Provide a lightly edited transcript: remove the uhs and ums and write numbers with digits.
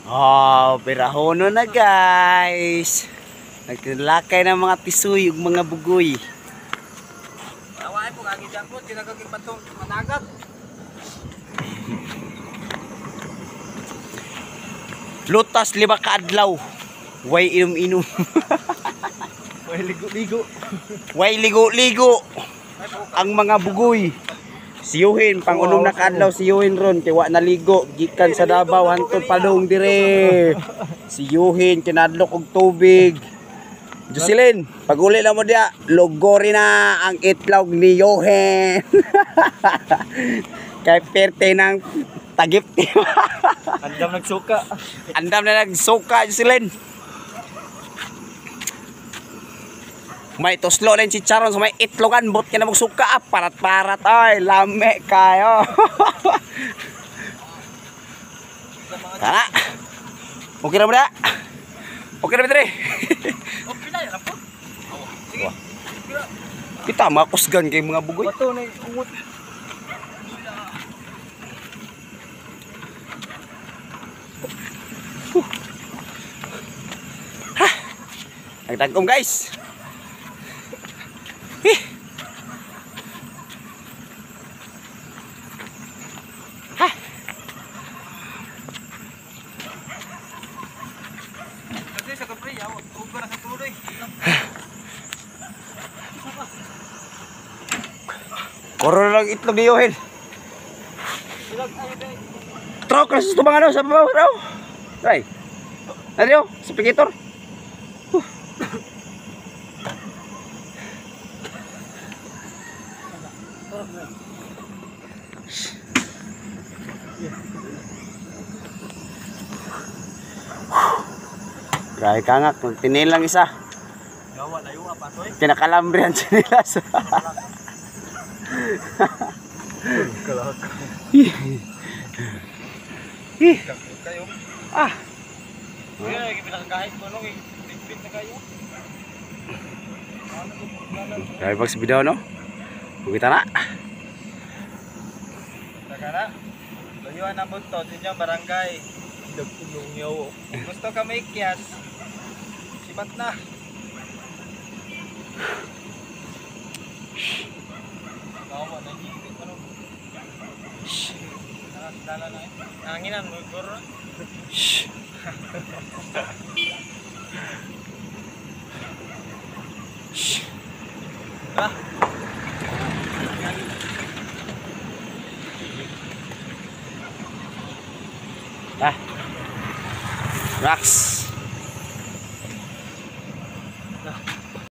Oh, pirahono na guys. Naglalakay ng mga tisoy ug mga bugoy. Away po kagi jangkot kinagaging batong managat. Lutas 5 ka adlaw. Way inom-inom. Way ligo-ligo. Way ligo-ligo. Ang mga bugoy. Siyuhin pangunom na kadlaw siyuhin ron kay wa naligo gikan sa Davao hangtod padung dire. Siyuhin kinadlok og tubig. Jocelyn, paguli na mo dia, lugori na ang itlog ni Johen. Kay perte ng tagip. Andam nagsuka. Andam na nagsuka, Jocelyn. May toslo na yung chicharon sa may itlogan, bot ka na magsuka, parat-parat, ay, lame kayo. Tara, okay na ba na? Okay na ba dre? Okay na yan po. Sige. Kita makusgan kay mga bugoy. Bato na ungot. Nagtagkom guys. Kasi sa kapre yaw, ugar sa tuloy. Koro lang itlog ni Johen. Trok na sa mga ano sa babaw raw. Try. Ano sa pikitor. Gaya kangak, tinilang isa. Gawa layo apa toy? Kinakalambrian sinilas. Kalak. Kayo. Ah. Kaya lagi pinakagahit mo nung bit na kayo. Gaya pag sa video no. Kita na. Nakana. Layuan ang buntot ninyo barangay. Dagpulong yaw. Gusto ka may kiyas. Sibat na. Gawa na higit ano. Dala na eh. Nanginan mo guro. Ah. Ah. Rocks.